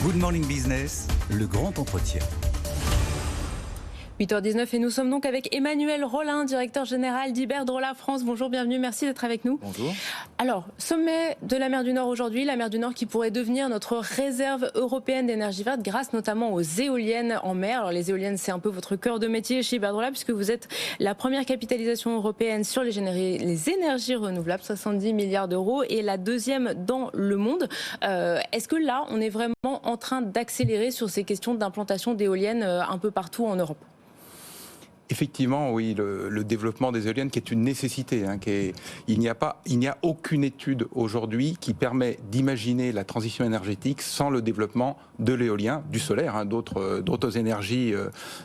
Good Morning Business, le grand entretien. 8h19 et nous sommes donc avec Emmanuel Rollin, directeur général d'Iberdrola France. Bonjour, bienvenue, merci d'être avec nous. Bonjour. Alors, sommet de la mer du Nord aujourd'hui, la mer du Nord qui pourrait devenir notre réserve européenne d'énergie verte grâce notamment aux éoliennes en mer. Alors les éoliennes, c'est un peu votre cœur de métier chez Iberdrola puisque vous êtes la première capitalisation européenne sur les énergies renouvelables, 70 milliards d'euros, et la deuxième dans le monde. Est-ce que là, on est vraiment en train d'accélérer sur ces questions d'implantation d'éoliennes un peu partout en Europe ? Effectivement, oui, le développement des éoliennes qui est une nécessité. Il n'y a aucune étude aujourd'hui qui permet d'imaginer la transition énergétique sans le développement de l'éolien, du solaire, d'autres énergies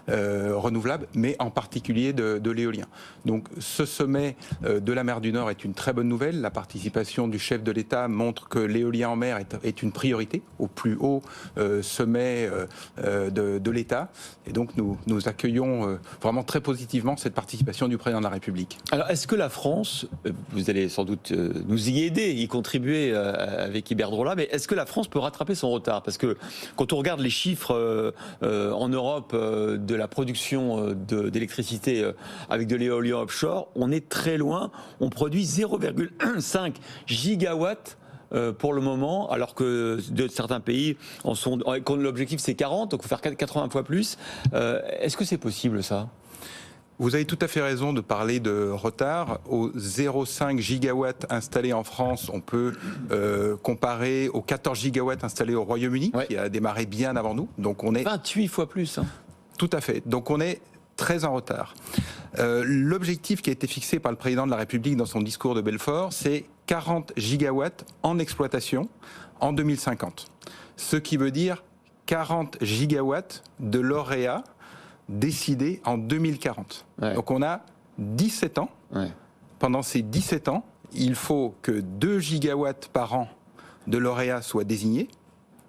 renouvelables, mais en particulier de l'éolien. Donc ce sommet de la mer du Nord est une très bonne nouvelle. La participation du chef de l'État montre que l'éolien en mer est une priorité au plus haut sommet de l'État. Et donc nous accueillons vraiment très positivement cette participation du président de la République. Alors, est-ce que la France, vous allez sans doute nous y aider, y contribuer avec Iberdrola, mais est-ce que la France peut rattraper son retard ? Parce que quand on regarde les chiffres en Europe de la production d'électricité avec de l'éolien offshore, on est très loin. On produit 0,5 gigawatts pour le moment, alors que certains pays quand l'objectif c'est 40, donc il faut faire 80 fois plus. Est-ce que c'est possible ça ? Vous avez tout à fait raison de parler de retard. Aux 0,5 gigawatts installés en France, on peut comparer aux 14 gigawatts installés au Royaume-Uni, qui a démarré bien avant nous. Donc on est 28 fois plus. Tout à fait. Donc on est très en retard. L'objectif qui a été fixé par le président de la République dans son discours de Belfort, c'est 40 gigawatts en exploitation en 2050. Ce qui veut dire 40 gigawatts de lauréats décidé en 2040. Ouais. Donc on a 17 ans. Ouais. Pendant ces 17 ans, il faut que 2 gigawatts par an de lauréats soient désignés.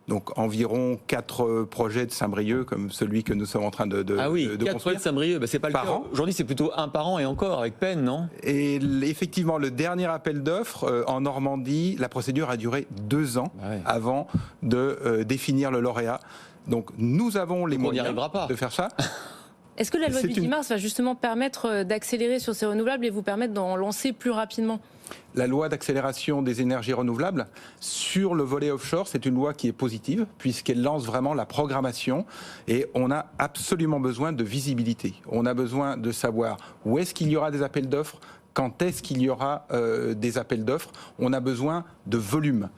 Donc environ 4 projets de Saint-Brieuc, comme celui que nous sommes en train de construire. 4 projets de Saint-Brieuc, c'est pas le cas. Aujourd'hui, c'est plutôt un par an et encore, avec peine, non ? Et effectivement, le dernier appel d'offres en Normandie, la procédure a duré 2 ans avant de définir le lauréat. Donc nous avons les moyens de faire ça. Est-ce que la loi du 10 mars va justement permettre d'accélérer sur ces renouvelables et vous permettre d'en lancer plus rapidement ? La loi d'accélération des énergies renouvelables, sur le volet offshore, c'est une loi qui est positive, puisqu'elle lance vraiment la programmation. Et on a absolument besoin de visibilité. On a besoin de savoir où est-ce qu'il y aura des appels d'offres, quand est-ce qu'il y aura des appels d'offres. On a besoin de volume.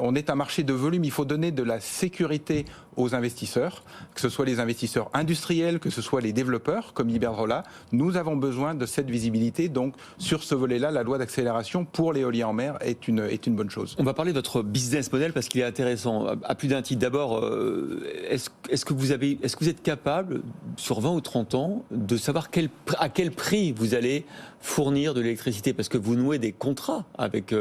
On est un marché de volume. Il faut donner de la sécurité aux investisseurs, que ce soit les investisseurs industriels, que ce soit les développeurs comme Iberdrola. Nous avons besoin de cette visibilité. Donc, sur ce volet-là, la loi d'accélération pour l'éolien en mer est une bonne chose. On va parler de votre business model parce qu'il est intéressant à plus d'un titre. D'abord, est-ce que vous êtes capable, sur 20 ou 30 ans, de savoir à quel prix vous allez fournir de l'électricité, parce que vous nouez des contrats avec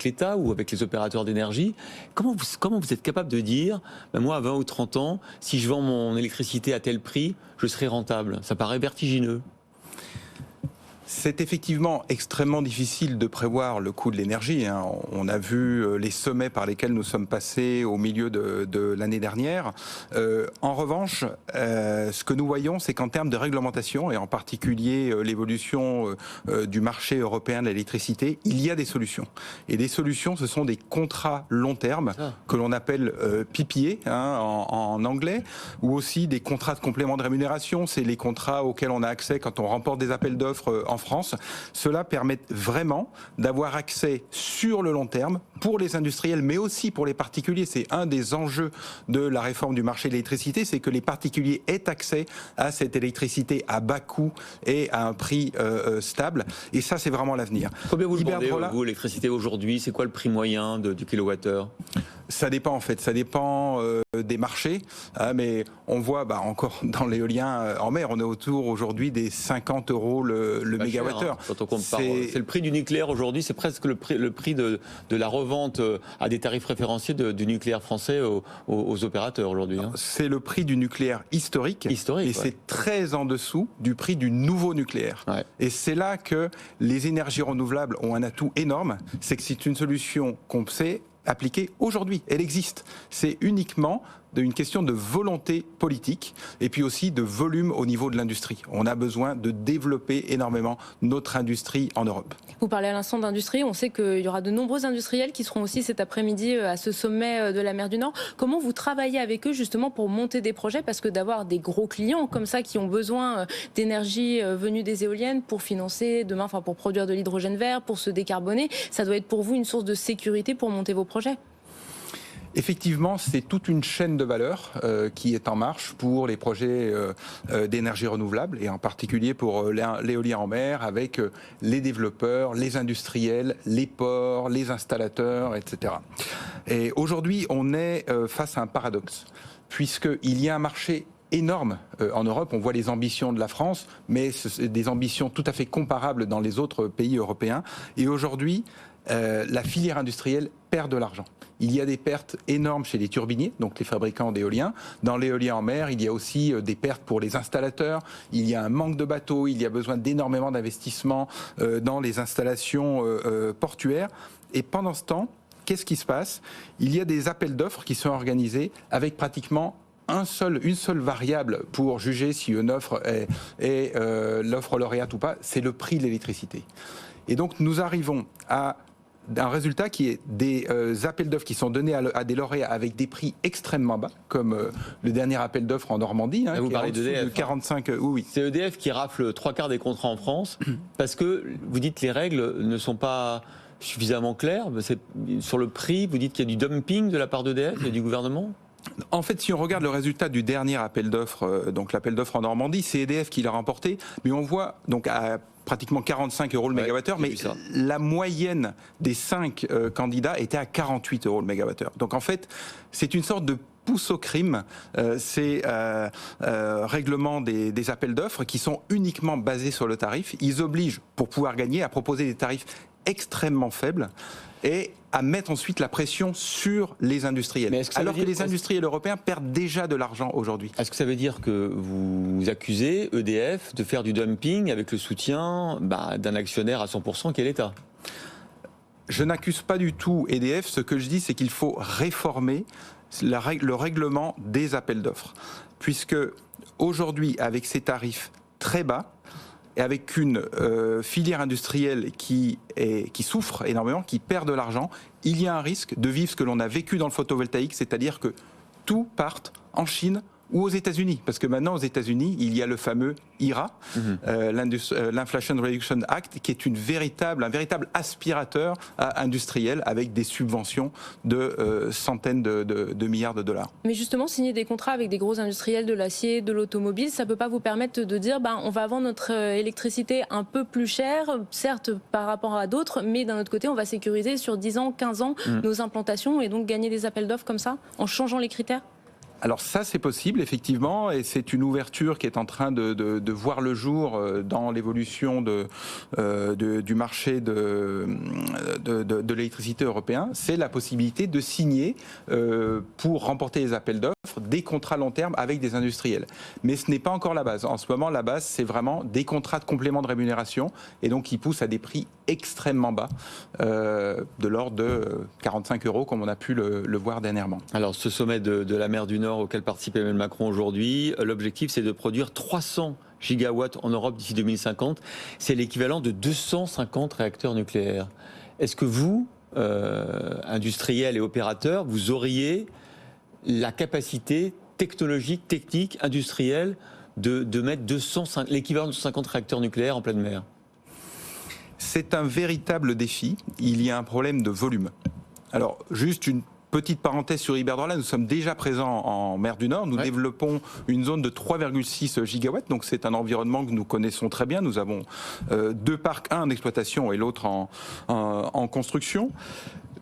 l'État ou avec les opérateurs d'énergie. Comment vous êtes capable de dire, moi à 20 ou 30 ans, si je vends mon électricité à tel prix, je serai rentable ? Ça paraît vertigineux. C'est effectivement extrêmement difficile de prévoir le coût de l'énergie. On a vu les sommets par lesquels nous sommes passés au milieu de l'année dernière. En revanche, ce que nous voyons, c'est qu'en termes de réglementation, et en particulier l'évolution du marché européen de l'électricité, il y a des solutions. Et des solutions, ce sont des contrats long terme, que l'on appelle PPA en anglais, ou aussi des contrats de complément de rémunération. C'est les contrats auxquels on a accès quand on remporte des appels d'offres en France. Cela permet vraiment d'avoir accès sur le long terme pour les industriels, mais aussi pour les particuliers. C'est un des enjeux de la réforme du marché de l'électricité, c'est que les particuliers aient accès à cette électricité à bas coût et à un prix stable. Et ça, c'est vraiment l'avenir. Combien vous le vendez, vous, l'électricité aujourd'hui ? C'est quoi le prix moyen du kilowattheure ? Ça dépend en fait, ça dépend des marchés, mais on voit encore dans l'éolien en mer, on est autour aujourd'hui des 50 € le mégawattheure. Quand on compare, c'est le prix du nucléaire aujourd'hui, c'est presque le prix de la revente à des tarifs préférentiels du nucléaire français aux opérateurs aujourd'hui. C'est le prix du nucléaire historique et c'est très en dessous du prix du nouveau nucléaire. Ouais. Et c'est là que les énergies renouvelables ont un atout énorme, c'est que c'est une solution qu'on sait appliquée aujourd'hui. Elle existe. C'est uniquement d'une question de volonté politique et puis aussi de volume au niveau de l'industrie. On a besoin de développer énormément notre industrie en Europe. Vous parlez à l'instant d'industrie, on sait qu'il y aura de nombreux industriels qui seront aussi cet après-midi à ce sommet de la mer du Nord. Comment vous travaillez avec eux justement pour monter des projets? Parce que d'avoir des gros clients comme ça qui ont besoin d'énergie venue des éoliennes pour financer demain, enfin pour produire de l'hydrogène vert, pour se décarboner, ça doit être pour vous une source de sécurité pour monter vos projets? Effectivement, c'est toute une chaîne de valeur qui est en marche pour les projets d'énergie renouvelable et en particulier pour l'éolien en mer avec les développeurs, les industriels, les ports, les installateurs, etc. Et aujourd'hui, on est face à un paradoxe puisqu'il y a un marché énorme en Europe. On voit les ambitions de la France, mais c'est des ambitions tout à fait comparables dans les autres pays européens. Et aujourd'hui, la filière industrielle perd de l'argent. Il y a des pertes énormes chez les turbiniers, donc les fabricants d'éoliens. Dans l'éolien en mer, il y a aussi des pertes pour les installateurs. Il y a un manque de bateaux, il y a besoin d'énormément d'investissements dans les installations portuaires. Et pendant ce temps, qu'est-ce qui se passe? Il y a des appels d'offres qui sont organisés avec pratiquement une seule variable pour juger si une offre est l'offre lauréate ou pas, c'est le prix de l'électricité. Et donc nous arrivons à un résultat qui est des appels d'offres qui sont donnés à des lauréats avec des prix extrêmement bas, comme le dernier appel d'offres en Normandie. Vous qui parlez de 45, oui. C'est EDF qui rafle 3/4 des contrats en France, parce que vous dites que les règles ne sont pas suffisamment claires. Sur le prix, vous dites qu'il y a du dumping de la part d'EDF et du gouvernement? En fait, si on regarde le résultat du dernier appel d'offres, donc l'appel d'offres en Normandie, c'est EDF qui l'a remporté, mais on voit donc à pratiquement 45 € le mégawattheure, mais la moyenne des 5 candidats était à 48 € le mégawattheure. Donc en fait, c'est une sorte de pousse au crime, ces règlements des appels d'offres qui sont uniquement basés sur le tarif. Ils obligent, pour pouvoir gagner, à proposer des tarifs extrêmement faibles et à mettre ensuite la pression sur les industriels. Alors que les industriels européens perdent déjà de l'argent aujourd'hui. Est-ce que ça veut dire que vous accusez EDF de faire du dumping avec le soutien d'un actionnaire à 100% qui est l'État? Je n'accuse pas du tout EDF. Ce que je dis, c'est qu'il faut réformer le règlement des appels d'offres. Puisque aujourd'hui, avec ces tarifs très bas, et avec une filière industrielle qui souffre énormément, qui perd de l'argent, il y a un risque de vivre ce que l'on a vécu dans le photovoltaïque, c'est-à-dire que tout parte en Chine ou aux États-Unis. Parce que maintenant, aux États-Unis, il y a le fameux IRA, l'Inflation Reduction Act, qui est un véritable aspirateur industriel avec des subventions de centaines de milliards de dollars. Mais justement, signer des contrats avec des gros industriels de l'acier, de l'automobile, ça ne peut pas vous permettre de dire on va vendre notre électricité un peu plus chère, certes par rapport à d'autres, mais d'un autre côté, on va sécuriser sur 10 ans, 15 ans nos implantations et donc gagner des appels d'offres comme ça, en changeant les critères? Alors ça, c'est possible, effectivement, et c'est une ouverture qui est en train de voir le jour dans l'évolution du marché de l'électricité européen. C'est la possibilité de signer, pour remporter les appels d'offres, des contrats long terme avec des industriels. Mais ce n'est pas encore la base. En ce moment, la base, c'est vraiment des contrats de complément de rémunération, et donc qui poussent à des prix extrêmement bas, de l'ordre de 45 €, comme on a pu le voir dernièrement. Alors, ce sommet de la mer du Nord auquel participe Emmanuel Macron aujourd'hui, l'objectif c'est de produire 300 gigawatts en Europe d'ici 2050. C'est l'équivalent de 250 réacteurs nucléaires. Est-ce que vous, industriels et opérateurs, vous auriez la capacité technologique, technique, industrielle de mettre l'équivalent de 250 réacteurs nucléaires en pleine mer? C'est un véritable défi. Il y a un problème de volume. Alors, juste une petite parenthèse sur Iberdrola, nous sommes déjà présents en mer du Nord. Nous développons une zone de 3,6 gigawatts, donc c'est un environnement que nous connaissons très bien. Nous avons 2 parcs, un en exploitation et l'autre en construction.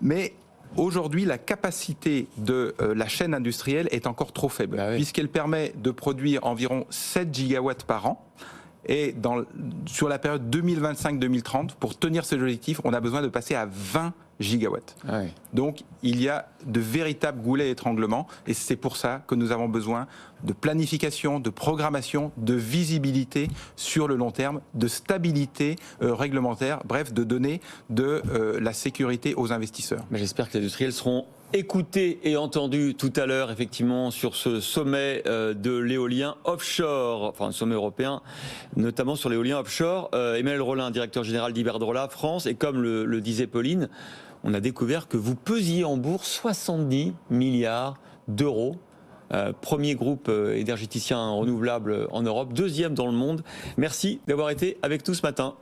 Mais aujourd'hui, la capacité de la chaîne industrielle est encore trop faible, puisqu'elle permet de produire environ 7 gigawatts par an. Et sur la période 2025-2030, pour tenir ces objectifs, on a besoin de passer à 20 gigawatts. Donc il y a de véritables goulets d'étranglement, et c'est pour ça que nous avons besoin de planification, de programmation, de visibilité sur le long terme, de stabilité réglementaire, bref, de donner de la sécurité aux investisseurs. Mais j'espère que les industriels seront écouté et entendu tout à l'heure, effectivement, sur ce sommet de l'éolien offshore, enfin un sommet européen, notamment sur l'éolien offshore. Emmanuel Rollin, directeur général d'Iberdrola France, et comme le disait Pauline, on a découvert que vous pesiez en bourse 70 milliards d'euros. Premier groupe énergéticien renouvelable en Europe, deuxième dans le monde. Merci d'avoir été avec nous ce matin.